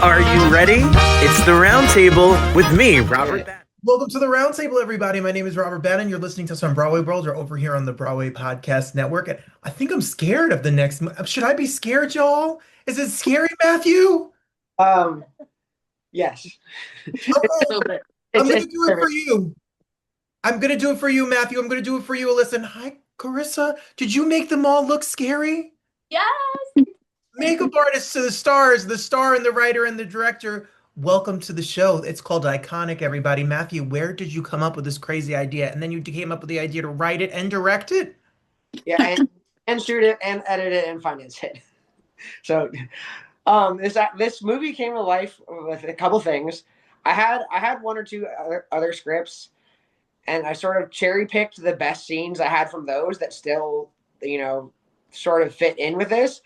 Are you ready? It's the Roundtable with me, Robert Bannon. Welcome to the Roundtable, everybody. My name is Robert Bannon. You're listening to us on Broadway World or over here on the Broadway Podcast Network. And I think I'm scared of the next. Should I be scared, y'all? Is it scary, Matthew? Um, yes. Okay, I'm It's gonna it's do it for you. I'm gonna do it for you, Matthew. I'm gonna do it for you, Alyssa. And hi, Carissa. Did you make them all look scary? Yes. Makeup artists to the stars, the star and the writer and the director. Welcome to the show. It's called Iconic, everybody. Matthew, where did you come up with this crazy idea? And then you came up with the idea to write it and direct it? Yeah, and shoot it and edit it and finance it. So this movie came to life with a couple things. I had one or two other scripts, and I sort of cherry picked the best scenes I had from those that still, sort of fit in with this.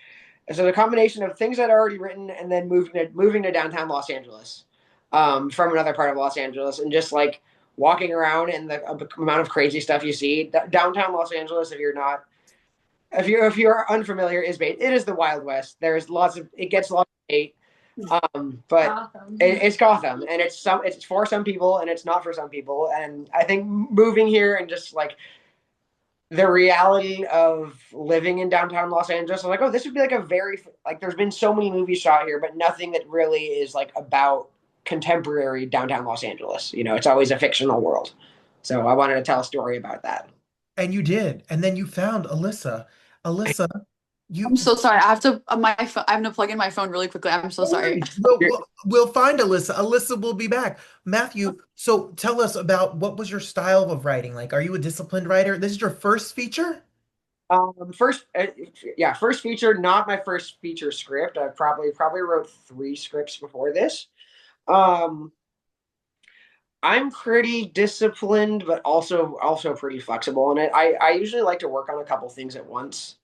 And so the combination of things I'd already written and then moving to downtown Los Angeles, from another part of Los Angeles, and just like walking around and the amount of crazy stuff you see. Downtown Los Angeles, if you're unfamiliar, it is the Wild West. It gets lots of hate, but Gotham. it's Gotham, and it's for some people and it's not for some people. And I think moving here and just like the reality of living in downtown Los Angeles, I'm like, oh, this would be like there's been so many movies shot here, but nothing that really is like about contemporary downtown Los Angeles. It's always a fictional world. So I wanted to tell a story about that. And you did. And then you found Alyssa. Alyssa, I'm so sorry. I have to I have to plug in my phone really quickly. I'm so sorry. We'll find Alyssa. Alyssa will be back. Matthew, so tell us about what was your style of writing like? Are you a disciplined writer? This is your first feature? First feature, not my first feature script. I probably wrote 3 scripts before this. I'm pretty disciplined, but also pretty flexible in it. I usually like to work on a couple things at once.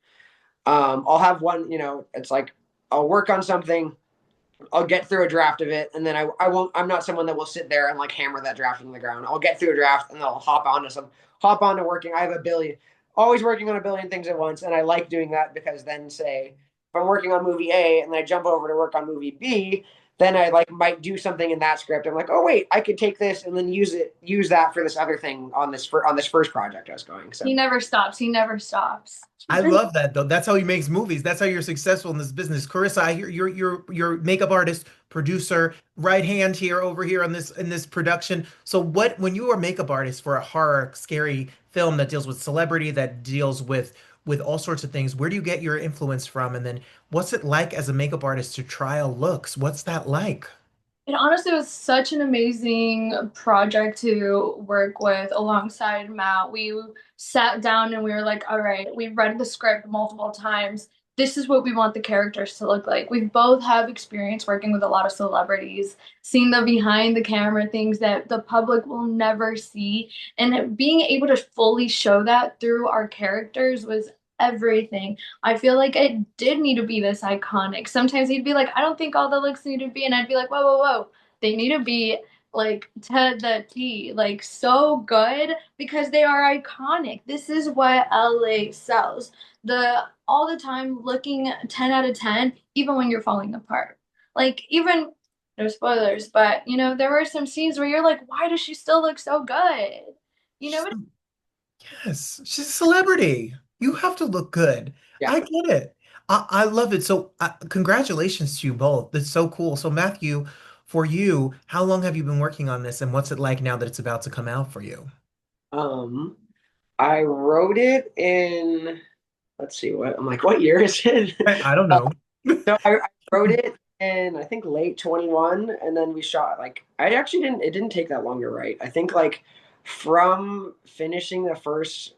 I'll have one, it's like I'll work on something, I'll get through a draft of it, and then I'm not someone that will sit there and like hammer that draft into the ground. I'll get through a draft and then I'll hop on to working. I have always working on a billion things at once, and I like doing that because then say if I'm working on movie A and then I jump over to work on movie B, then I might do something in that script. I'm like, oh wait, I could take this and then use that for this other thing on this first project I was going. So He never stops. He never stops. I love that though. That's how he makes movies. That's how you're successful in this business. Carissa, I hear you're makeup artist, producer, right hand here over here on this in this production. So when you are a makeup artist for a horror, scary film that deals with celebrity, that deals with all sorts of things, where do you get your influence from? And then what's it like as a makeup artist to trial looks? What's that like? It honestly was such an amazing project to work with alongside Matt. We sat down and we were like, all right, we've read the script multiple times. This is what we want the characters to look like. We both have experience working with a lot of celebrities, seeing the behind the camera things that the public will never see. And being able to fully show that through our characters was everything. I feel like it did need to be this iconic. Sometimes he'd be like, I don't think all the looks need to be, and I'd be like, whoa, whoa, whoa. They need to be like to the T, like so good because they are iconic. This is what LA sells. The all the time looking 10 out of 10, even when you're falling apart. Like even no spoilers, but there were some scenes where you're like, why does she still look so good? You know what? Yes, she's a celebrity. You have to look good. yeah. I get it. I love it. So, congratulations to you both. That's so cool. So, Matthew, for you, how long have you been working on this, and what's it like now that it's about to come out for you? Um, I wrote it in, let's see, what year is it? I don't know. So I wrote it in, I think, late 21, and then we shot, it didn't take that long to write. I think, from finishing the first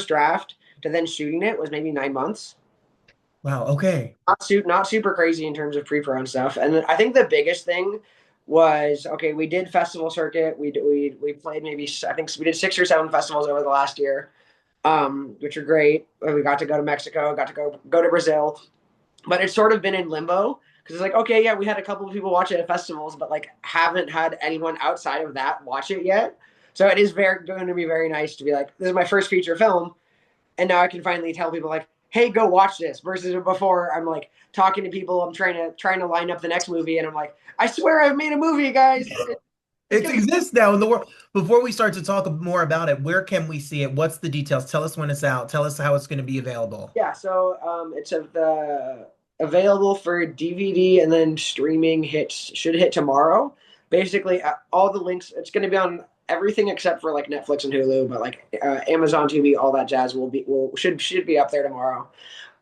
draft to then shooting it was maybe 9 months. Wow. Okay. Not super crazy in terms of pre-pro and stuff. And then I think the biggest thing was, okay, we did festival circuit. We played I think we did 6 or 7 festivals over the last year, which are great. We got to go to Mexico, got to go to Brazil, but it's sort of been in limbo because it's like, okay, yeah, we had a couple of people watch it at festivals, but haven't had anyone outside of that watch it yet. So it is going to be very nice to be like, this is my first feature film, and now I can finally tell people hey, go watch this, versus before I'm like talking to people, I'm trying to line up the next movie, and I'm like, I swear I've made a movie, guys. It's It gonna be exists now in the world. Before we start to talk more about it, where can we see it? What's the details? Tell us when it's out. Tell us how it's going to be available. yeah. So it's available for DVD, and then streaming should hit tomorrow. Basically, all the links. It's going to be on everything except for like Netflix and Hulu, but like Amazon TV, all that jazz should be up there tomorrow.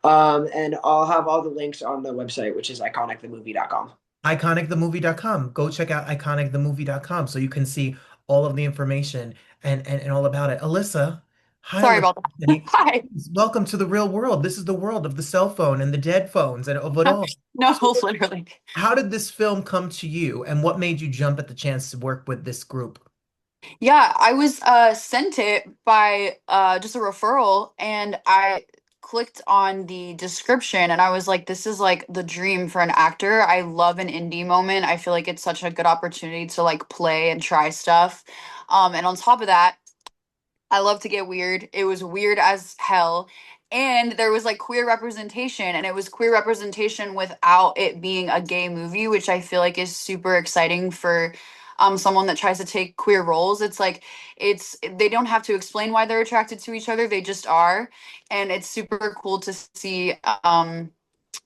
And I'll have all the links on the website, which is iconicthemovie.com. IconicTheMovie.com. Go check out IconicTheMovie.com so you can see all of the information and all about it. Alyssa, hi, Sorry Alyssa about that. Anthony. Hi. Welcome to the real world. This is the world of the cell phone and the dead phones and of it all. No, So literally. how did this film come to you and what made you jump at the chance to work with this group? Yeah, I was sent it by just a referral, and I clicked on the description and I was like, this is like the dream for an actor. I love an indie moment. I feel like it's such a good opportunity to like play and try stuff. And on top of that, I love to get weird. It was weird as hell. And there was like queer representation, and it was queer representation without it being a gay movie, which I feel like is super exciting for someone that tries to take queer roles. It's like they don't have to explain why they're attracted to each other, they just are. And it's super cool to see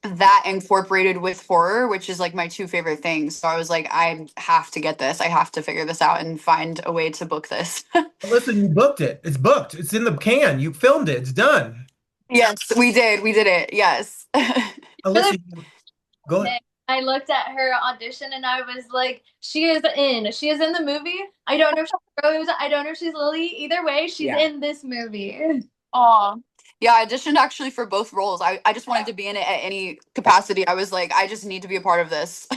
that incorporated with horror, which is like my two favorite things. So I was like, I have to get this. I have to figure this out and find a way to book this. Listen, you booked it. It's booked. It's in the can. You filmed it. It's done. Yes, we did. We did it. Yes. Alyssa, go ahead. I looked at her audition and I was like, she is in. She is in the movie. I don't know if she's Rose. I don't know if she's Lily. Either way, she's Yeah. in this movie. Aw. Yeah, I auditioned actually for both roles. I just wanted to be in it at any capacity. I was like, I just need to be a part of this.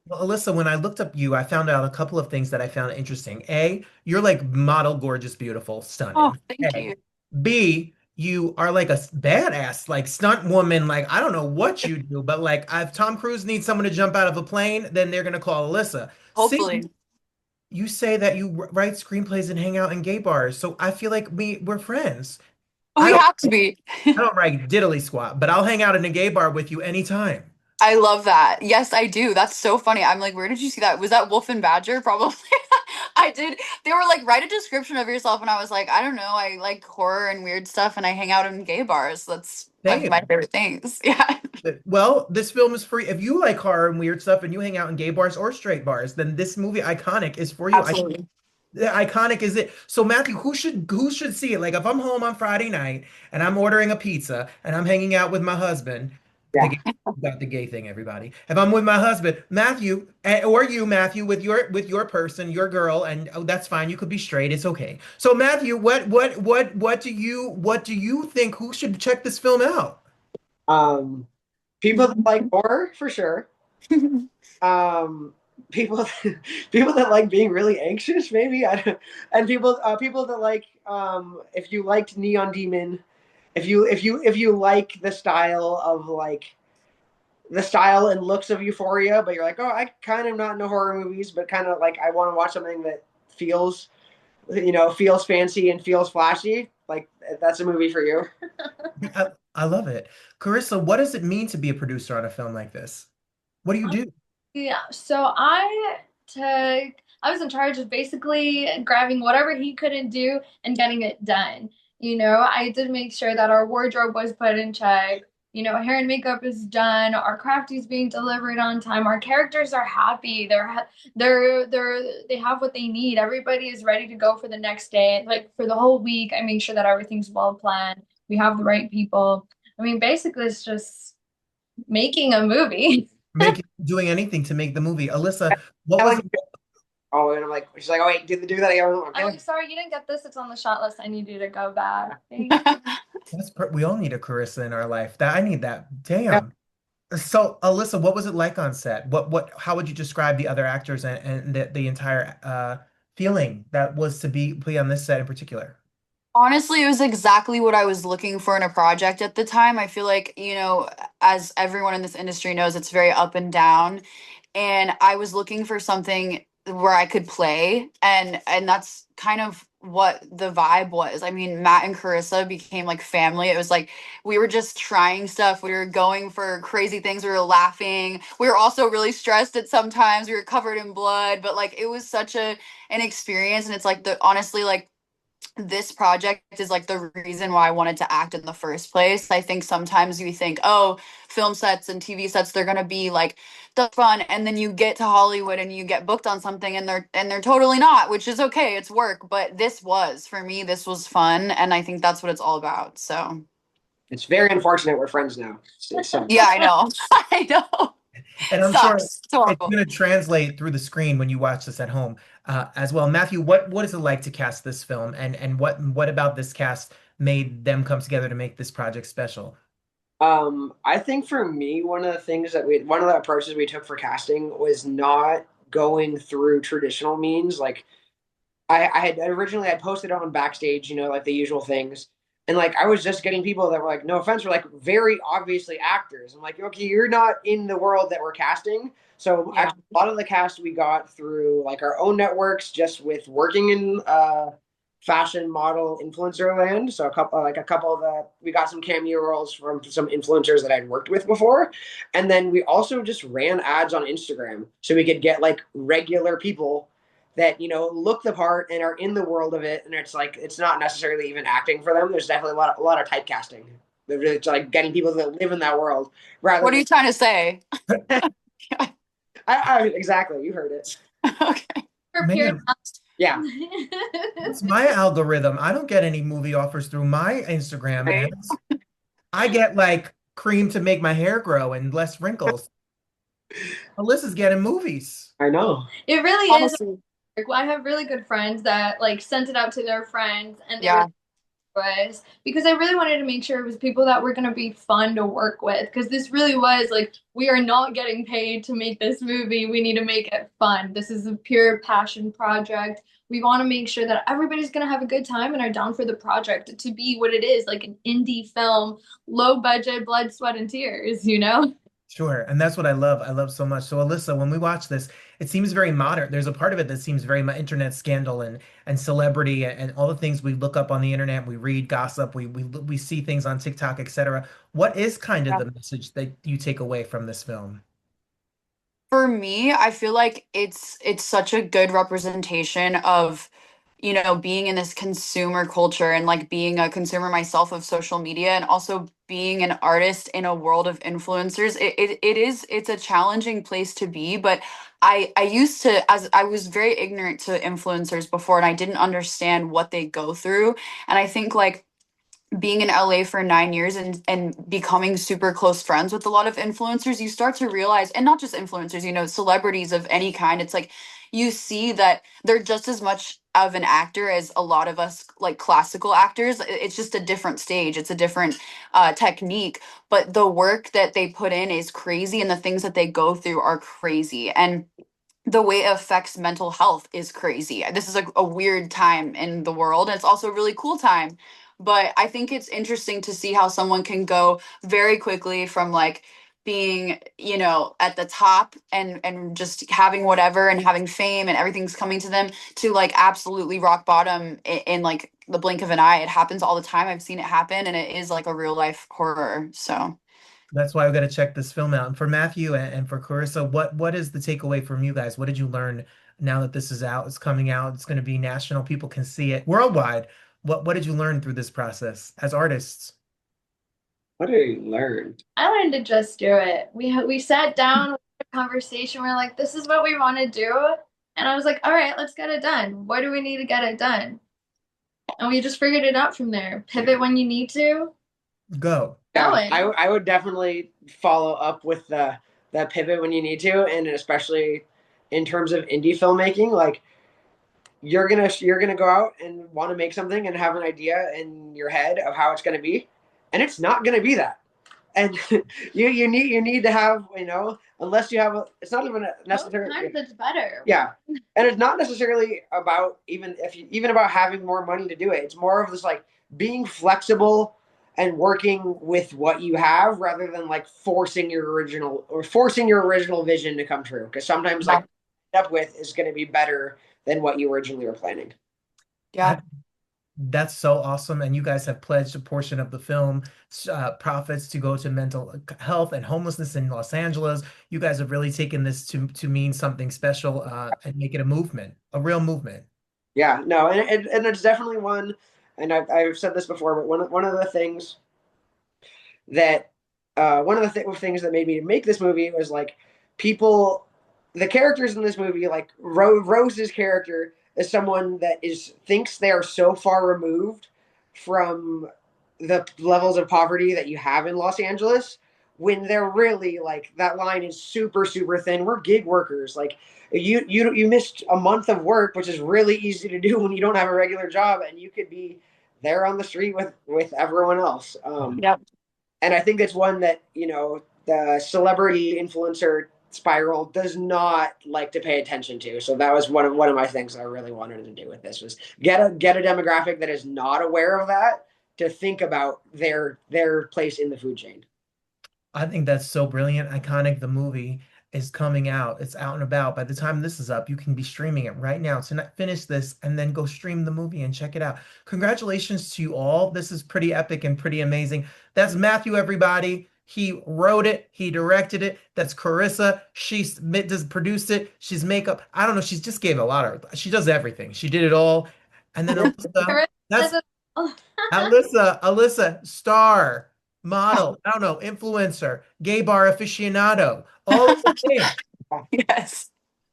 Well, Alyssa, when I looked up you, I found out a couple of things that I found interesting. A, you're like model, gorgeous, beautiful, Oh, stunning. thank A. you. B, you are like a badass, like stunt woman. Like, I don't know what you do, but like, if Tom Cruise needs someone to jump out of a plane, then they're going to call Alyssa. C, Hopefully. you say that you write screenplays and hang out in gay bars. So I feel like we're friends. I We don't, have to be. I don't write diddly squat, but I'll hang out in a gay bar with you anytime. I love that. Yes, I do. That's so funny. I'm like, where did you see that? Was that Wolf and Badger? Probably. I did. They were like, write a description of yourself. And I was like, I don't know. I like horror and weird stuff and I hang out in gay bars. That's like my Same. favorite things. Yeah. Well, this film is free. If you like horror and weird stuff and you hang out in gay bars or straight bars, then this movie Iconic is for you. Absolutely. Iconic is it. So Matthew, who should see it? Like if I'm home on Friday night and I'm ordering a pizza and I'm hanging out with my husband, the Yeah. gay, got the gay thing, everybody. If I'm with my husband, Matthew, or you, Matthew, with your person, your girl, and oh, that's fine. You could be straight. It's okay. So Matthew, what do you think? Who should check this film out? Um, People that like horror for sure. Um, people people that like being really anxious, maybe. And people that like if you liked Neon Demon, if you like the style of like the style and looks of Euphoria, but you're like, oh, I kind of not into horror movies, but kind of like I want to watch something that feels fancy and feels flashy. Like that's a movie for you. I love it. Carissa, what does it mean to be a producer on a film like this? What do you do? Yeah, so I was in charge of basically grabbing whatever he couldn't do and getting it done. I did make sure that our wardrobe was put in check. Hair and makeup is done. Our craft is being delivered on time. Our characters are happy. They have what they need. Everybody is ready to go for the next day. Like for the whole week, I make sure that everything's well planned. We have the right people. I mean, basically, it's just making a movie. Doing anything to make the movie. Alyssa, what was Oh, and I'm like, she's like, oh wait, do that again. I'm Okay. like, sorry, you didn't get this. It's on the shot list. I need you to go back. Thank you. we all need a Carissa in our life. That I need that. Damn. So, Alyssa, what was it like on set? How would you describe the other actors and the entire feeling that was to be on this set in particular? Honestly, it was exactly what I was looking for in a project at the time. I feel like, as everyone in this industry knows, it's very up and down. And I was looking for something where I could play, and that's kind of what the vibe was. I mean, Matt and Carissa became like family. It was like we were just trying stuff. We were going for crazy things. We were laughing. We were also really stressed at sometimes. We were covered in blood, but like it was such an experience. And it's like the honestly like this project is like the reason why I wanted to act in the first place. I think sometimes you think, oh, film sets and TV sets, they're gonna be like the fun, and then you get to Hollywood and you get booked on something and they're totally not, which is okay, it's work. But this was for me, this was fun, and I think that's what it's all about. So It's very unfortunate we're friends now. yeah, I know. I know. And I'm sure Sucks. It's it's horrible. going to translate through the screen when you watch this at home as well. Matthew, what is it like to cast this film, and what about this cast made them come together to make this project special? I think for me, one of the approaches we took for casting was not going through traditional means. Like I had originally I posted on Backstage, like the usual things. And like I was just getting people that were like, no offense, were like very obviously actors. I'm like, okay, you're not in the world that we're casting. So Yeah. actually, a lot of the cast we got through like our own networks, just with working in fashion model influencer land. So a couple of we got some cameo roles from some influencers that I'd worked with before. And then we also just ran ads on Instagram so we could get like regular people that look the part and are in the world of it, and it's like it's not necessarily even acting for them. There's definitely a lot of typecasting. It's like getting people that live in that world rather What are you trying to say? exactly, you heard it. Okay. Prepared. Man, Yeah. it's my algorithm. I don't get any movie offers through my Instagram Right. ads. I get like cream to make my hair grow and less wrinkles. Alyssa's getting movies. I know. It really is. Honestly, I have really good friends that like sent it out to their friends, and they yeah. was because I really wanted to make sure it was people that were going to be fun to work with, because this really was like, we are not getting paid to make this movie. We need to make it fun. This is a pure passion project. We want to make sure that everybody's going to have a good time and are down for the project to be what it is, like an indie film, low budget, blood, sweat, and tears. Sure, and that's what I love. I love so much. So, Alyssa, when we watch this, it seems very modern. There's a part of it that seems very internet scandal and celebrity and all the things we look up on the internet. We read gossip. We see things on TikTok, etc. What is kind of Yeah. the message that you take away from this film? For me, I feel like it's such a good representation of, being in this consumer culture and like being a consumer myself of social media, and also being an artist in a world of influencers. It's a challenging place to be, but I used to, as I was very ignorant to influencers before, and I didn't understand what they go through. And I think like being in LA for 9 years and becoming super close friends with a lot of influencers, you start to realize, and not just influencers, celebrities of any kind, it's like you see that they're just as much of an actor as a lot of us like classical actors. It's just a different stage, it's a different technique, but the work that they put in is crazy, and the things that they go through are crazy. And the way it affects mental health is crazy. This is a weird time in the world, and it's also a really cool time. But I think it's interesting to see how someone can go very quickly from like being, at the top and just having whatever and having fame and everything's coming to them, to like absolutely rock bottom in like the blink of an eye. It happens all the time. I've seen it happen, and it is like a real life horror. So That's why I've got to check this film out. And for Matthew and for Carissa, what is the takeaway from you guys? What did you learn now that this is out? It's coming out. It's going to be national. People can see it worldwide. What did you learn through this process as artists? What did you learn? I learned to just do it. We sat down, we had a conversation. We're like, this is what we want to do. And I was like, all right, let's get it done. What do we need to get it done? And we just figured it out from there. Pivot when you need to. Go. Yeah, Going. I would definitely follow up with the pivot when you need to, and especially in terms of indie filmmaking, like you're gonna go out and want to make something and have an idea in your head of how it's gonna be, and it's not gonna be that. And you need to have, unless you have it's not even necessarily. Sometimes it's better. Yeah, and it's not necessarily about even about having more money to do it. It's more of this like being flexible and working with what you have rather than like forcing your original vision to come true. Because sometimes like what you end up with is going to be better than what you originally were planning. Yeah. That's so awesome. And you guys have pledged a portion of the film profits to go to mental health and homelessness in Los Angeles. You guys have really taken this to mean something special and make it a movement, a real movement. Yeah, no, and it's definitely one, and I've said this before, but one of the things that one of the things that made me make this movie was like people, the characters in this movie, like Rose's character is someone that thinks they are so far removed from the levels of poverty that you have in Los Angeles when they're really like that line is super super thin. We're gig workers, like you missed a month of work, which is really easy to do when you don't have a regular job, and you could be there on the street with everyone else. Yep. And I think it's one that, you know, the celebrity influencer spiral does not like to pay attention to. So that was one of my things I really wanted to do with this was get a demographic that is not aware of that to think about their place in the food chain. I think that's so brilliant. Iconic. The movie is coming out. It's out and about. By the time this is up, you can be streaming it right now. So finish this and then go stream the movie and check it out. Congratulations to you all. This is pretty epic and pretty amazing. That's Matthew, everybody. He wrote it. He directed it. That's Carisa. She does produced it. She's makeup. I don't know. She's just gave a lot of. She does everything. She did it all. And then Alyssa. That's Alyssa, star, model, I don't know, influencer, gay bar aficionado, all the things. Yes.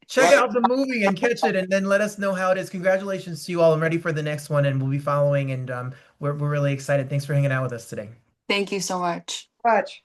Check out the movie and catch it, and then let us know how it is. Congratulations to you all. I'm ready for the next one, and we'll be following, and we're really excited. Thanks for hanging out with us today. Thank you so much. Much.